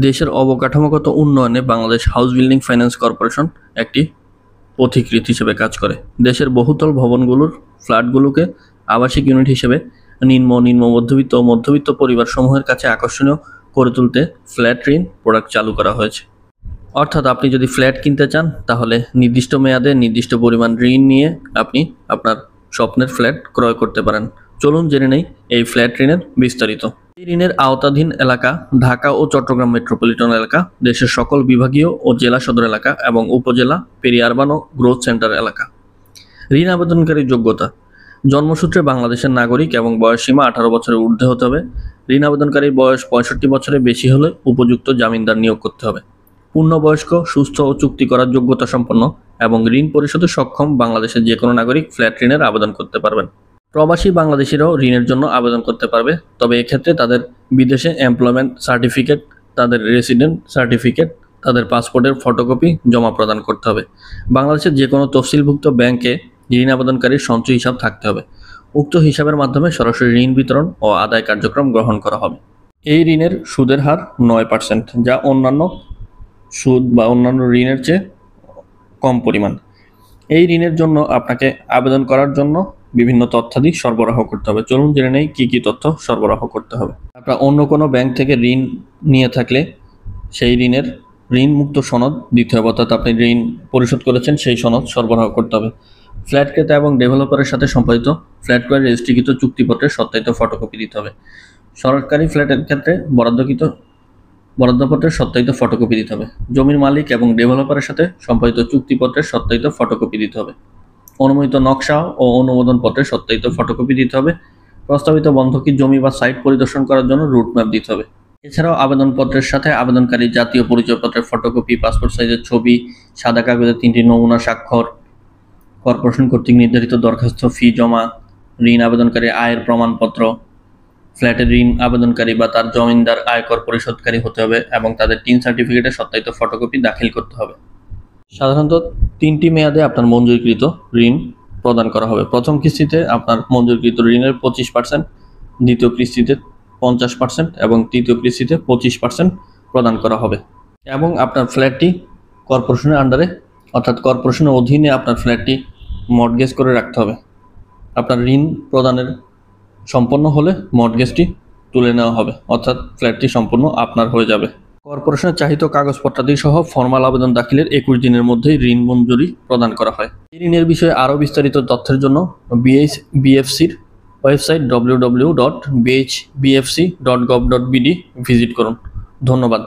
দেশের অবকাঠামোগত উন্নয়নে Bangladesh house building finance corporation একটি পথিকৃৎ হিসেবে কাজ করে। দেশের বহুতল ভবনগুলোর ফ্ল্যাটগুলোকে আবাসিক ইউনিট হিসেবে নিম্ন মধ্যবিত্ত ও মধ্যবিত্ত পরিবারসমূহের কাছে আকর্ষণীয় করে তুলতে ফ্ল্যাট ঋণ প্রোডাক্ট চালু করা হয়েছে। অর্থাৎ আপনি যদি ফ্ল্যাট কিনতে চান তাহলে নির্দিষ্ট মেয়াদে নির্দিষ্ট পরিমাণ ঋণ নিয়ে আপনি আপনার স্বপ্নের ফ্ল্যাট ক্রয় করতে পারেন। চলুন জেনে নেই এই ফ্ল্যাট ঋণের বিস্তারিত। এই ঋণের আওতাধীন এলাকা ঢাকা ও চট্টগ্রাম মেট্রোপলিটন এলাকা, দেশের সকল বিভাগীয় ও জেলা সদর এলাকা এবং উপজেলা, পেরি-আরবান ও গ্রোথ সেন্টার এলাকা। ঋণ আবেদনকারীর যোগ্যতা: জন্মসূত্রে বাংলাদেশের নাগরিক এবং বয়সসীমা 18 বছরের ঊর্ধ্বে হতে হবে। ঋণ আবেদনকারীর বয়স 65 বছরের বেশি হলে উপযুক্ত জামিনদার নিয়োগ করতে হবে। পূর্ণবয়স্ক, সুস্থ ও চুক্তি করার যোগ্যতা সম্পন্ন এবং ঋণ পরিশোধে সক্ষম বাংলাদেশের যে কোনো নাগরিক ফ্ল্যাট ঋণের আবেদন করতে পারবেন। প্রবাসী বাংলাদেশিরাও ঋণের জন্য আবেদন করতে পারবে, তবে এক্ষেত্রে তাদের বিদেশে এমপ্লয়মেন্ট সার্টিফিকেট, তাদের রেসিডেন্ট সার্টিফিকেট, তাদের পাসপোর্টের ফটোকপি জমা প্রদান করতে হবে। বাংলাদেশের যে কোনো তফসিলভুক্ত ব্যাংকে ঋণ আবেদনকারীর সঞ্চয় হিসাব থাকতে হবে। উক্ত হিসাবের মাধ্যমে সরাসরি ঋণ বিতরণ ও আদায় কার্যক্রম গ্রহণ করা হবে। এই ঋণের সুদের হার 9%, যা অন্যান্য সুদ বা অন্যান্য ঋণের চেয়ে কম পরিমাণ। এই ঋণের জন্য আপনাকে আবেদন করার জন্য বিভিন্ন তথ্যাদি সরবরাহ করতে হবে। চলুন জেনে নেই কী কী তথ্য সরবরাহ করতে হবে। আপনার অন্য কোনো ব্যাংক থেকে ঋণ নিয়ে থাকলে সেই ঋণের ঋণ মুক্ত সনদ দিতে হবে, অর্থাৎ আপনি ঋণ পরিশোধ করেছেন সেই সনদ সরবরাহ করতে হবে। ফ্ল্যাট ক্রেতা এবং ডেভেলপারের সাথে সম্পাদিত ফ্ল্যাট ক্রয় রেজিস্ট্রিকৃত চুক্তিপত্রের সত্যায়িত ফটোকপি দিতে হবে। সরকারি ফ্ল্যাটের ক্ষেত্রে বরাদ্দপত্রের সত্যায়িত ফটোকপি দিতে হবে। জমির মালিক এবং ডেভেলপারের সাথে সম্পাদিত চুক্তিপত্রের সত্যায়িত ফটোকপি দিতে হবে। অনুমোদিত নকশা ও অনুমোদন পত্রের সত্যায়িত ফটোকপি দিতে হবে। প্রস্তাবিত বন্ধকির জমি বা সাইট পরিদর্শন করার জন্য রুট ম্যাপ দিতে হবে। এছাড়াও আবেদনপত্রের সাথে আবেদনকারী জাতীয় পরিচয়পত্রের ফটোকপি, পাসপোর্ট সাইজের ছবি, সাদা কাগজের 3টি নমুনা স্বাক্ষর, কর্পোরেশন কর্তৃক নির্ধারিত দরখাস্ত ফি জমা, ঋণ আবেদনকারী আয়ের প্রমাণপত্র, ফ্ল্যাটের ঋণ আবেদনকারী বা তার জমিনদার আয়কর পরিশোধকারী হতে হবে এবং তাদের টিন সার্টিফিকেটের সত্যায়িত ফটোকপি দাখিল করতে হবে। সাধারণত 3টি মেয়াদে আপনার মঞ্জুরকৃত ঋণ প্রদান করা হবে। প্রথম কিস্তিতে আপনার মঞ্জুরকৃত ঋণের 25%, দ্বিতীয় কিস্তিতে 50% এবং তৃতীয় কিস্তিতে 25% প্রদান করা হবে। এবং আপনার ফ্ল্যাটটি কর্পোরেশনের আন্ডারে, অর্থাৎ কর্পোরেশনের অধীনে আপনার ফ্ল্যাটটি মর্টগেজ করে রাখতে হবে। আপনার ঋণ প্রদানের সম্পন্ন হলে মর্টগেজটি তুলে নেওয়া হবে, অর্থাৎ ফ্ল্যাটটি সম্পূর্ণ আপনার হয়ে যাবে। কর্পোরেশনের চাহিত কাগজপত্রাদি সহ ফরমাল আবেদন দাখিলের 21 দিনের মধ্যেই ঋণ মঞ্জুরি প্রদান করা হয়। এই ঋণের বিষয়ে আরও বিস্তারিত তথ্যের জন্য বিএফসির ওয়েবসাইট www.bhbfc.gov.bd ভিজিট করুন। ধন্যবাদ।